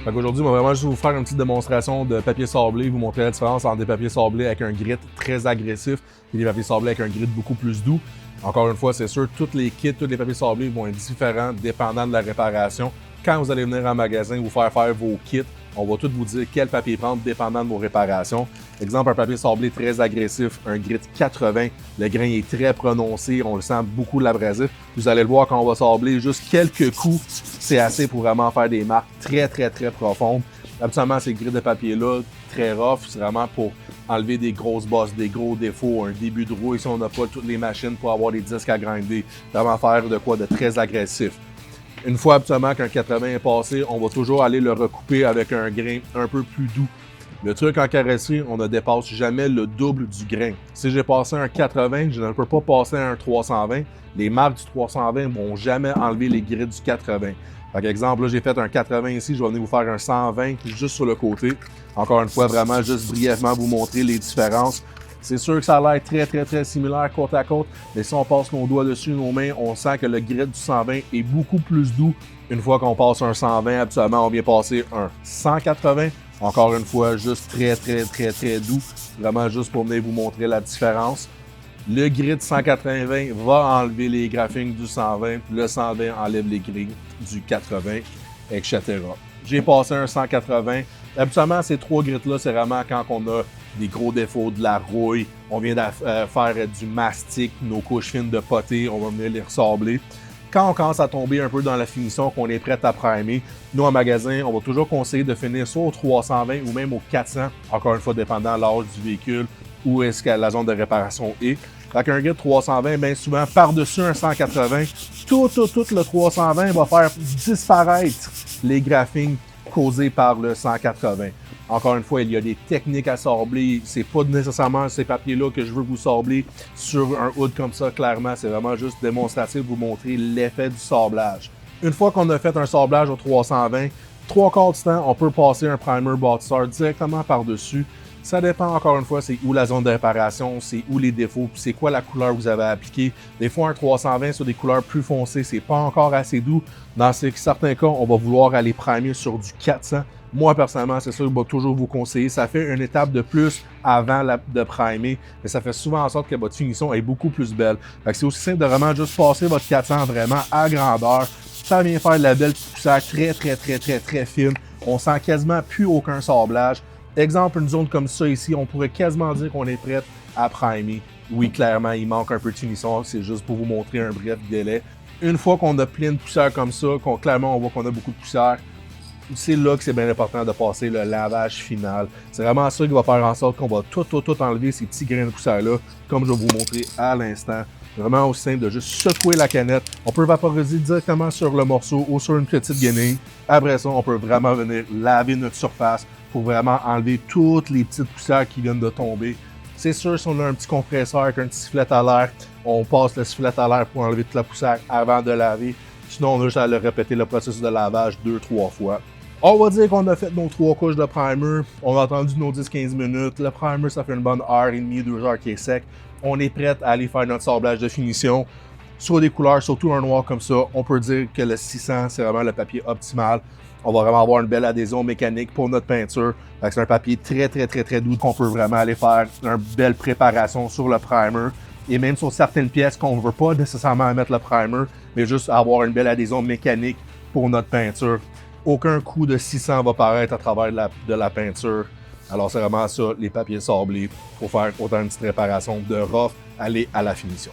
Aujourd'hui, on va vraiment juste vous faire une petite démonstration de papier sablé, vous montrer la différence entre des papiers sablés avec un grit très agressif et des papiers sablés avec un grit beaucoup plus doux. Encore une fois, c'est sûr, tous les kits, tous les papiers sablés vont être différents dépendant de la réparation. Quand vous allez venir en magasin vous faire vos kits, on va tout vous dire quel papier prendre dépendant de vos réparations. Exemple, un papier sablé très agressif, un grit 80, le grain est très prononcé, on le sent beaucoup l'abrasif. Vous allez le voir quand on va sabler, juste quelques coups, c'est assez pour vraiment faire des marques très profondes. Habituellement, ces gris de papier-là, très rough, c'est vraiment pour enlever des grosses bosses, des gros défauts, un début de roue, si on n'a pas toutes les machines pour avoir des disques à grinder, vraiment faire de quoi de très agressif. Une fois habituellement qu'un 80 est passé, on va toujours aller le recouper avec un grain un peu plus doux. Le truc en carrosserie, on ne dépasse jamais le double du grain. Si j'ai passé un 80, je ne peux pas passer un 320. Les marques du 320 ne vont jamais enlever les grilles du 80. Par exemple, là, j'ai fait un 80 ici, je vais venir vous faire un 120 juste sur le côté. Encore une fois, vraiment juste brièvement vous montrer les différences. C'est sûr que ça a l'air très similaire côte à côte, mais si on passe nos doigts dessus, nos mains, on sent que le grit du 120 est beaucoup plus doux. Une fois qu'on passe un 120, habituellement, on vient passer un 180. Encore une fois, juste très doux. Vraiment juste pour venir vous montrer la différence. Le grit 180 va enlever les graphiques du 120, le 120 enlève les grilles du 80, etc. J'ai passé un 180. Habituellement, ces trois grilles-là, c'est vraiment quand on a des gros défauts, de la rouille, on vient de faire du mastic, nos couches fines de poté, on va venir les ressabler. Quand on commence à tomber un peu dans la finition, qu'on est prêt à primer, nous en magasin, on va toujours conseiller de finir soit au 320 ou même au 400, encore une fois dépendant de l'âge du véhicule, où est-ce que la zone de réparation est. Avec un grid 320, bien souvent, par-dessus un 180, tout le 320 va faire disparaître les graphings causés par le 180. Encore une fois, il y a des techniques à sabler. C'est pas nécessairement ces papiers-là que je veux vous sabler sur un hood comme ça, clairement. C'est vraiment juste démonstratif, vous montrer l'effet du sablage. Une fois qu'on a fait un sablage au 320, 3/4 du temps, on peut passer un primer bâtisseur directement par-dessus. Ça dépend encore une fois, c'est où la zone de réparation, c'est où les défauts, puis c'est quoi la couleur que vous avez appliquée. Des fois, un 320 sur des couleurs plus foncées, c'est pas encore assez doux. Dans certains cas, on va vouloir aller primer sur du 400. Moi, personnellement, c'est sûr que je vais toujours vous conseiller. Ça fait une étape de plus avant de primer, mais ça fait souvent en sorte que votre finition est beaucoup plus belle. C'est aussi simple de vraiment juste passer votre 400 vraiment à grandeur. Ça vient faire de la belle poussière très fine. On sent quasiment plus aucun sablage. Exemple, une zone comme ça ici, on pourrait quasiment dire qu'on est prêt à primer. Oui, clairement, il manque un peu de finition, c'est juste pour vous montrer un bref délai. Une fois qu'on a plein de poussière comme ça, clairement on voit qu'on a beaucoup de poussière, c'est là que c'est bien important de passer le lavage final. C'est vraiment ça qui va faire en sorte qu'on va tout enlever ces petits grains de poussière-là, comme je vais vous montrer à l'instant. Vraiment aussi simple de juste secouer la canette. On peut vaporiser directement sur le morceau ou sur une petite guenille. Après ça, on peut vraiment venir laver notre surface pour vraiment enlever toutes les petites poussières qui viennent de tomber. C'est sûr, si on a un petit compresseur avec un petit sifflet à l'air, on passe le sifflet à l'air pour enlever toute la poussière avant de laver. Sinon, on a juste à le répéter le processus de lavage 2-3 fois. On va dire qu'on a fait nos 3 couches de primer. On a attendu nos 10-15 minutes. Le primer, ça fait une bonne heure et demie, 2 heures qui est sec. On est prêt à aller faire notre sablage de finition. Sur des couleurs, surtout un noir comme ça, on peut dire que le 600, c'est vraiment le papier optimal. On va vraiment avoir une belle adhésion mécanique pour notre peinture. C'est un papier très doux qu'on peut vraiment aller faire une belle préparation sur le primer. Et même sur certaines pièces qu'on ne veut pas nécessairement mettre le primer, mais juste avoir une belle adhésion mécanique pour notre peinture. Aucun coup de 600 va paraître à travers de la peinture. Alors c'est vraiment ça, les papiers sablés, pour faire autant une petite réparation de rough, aller à la finition.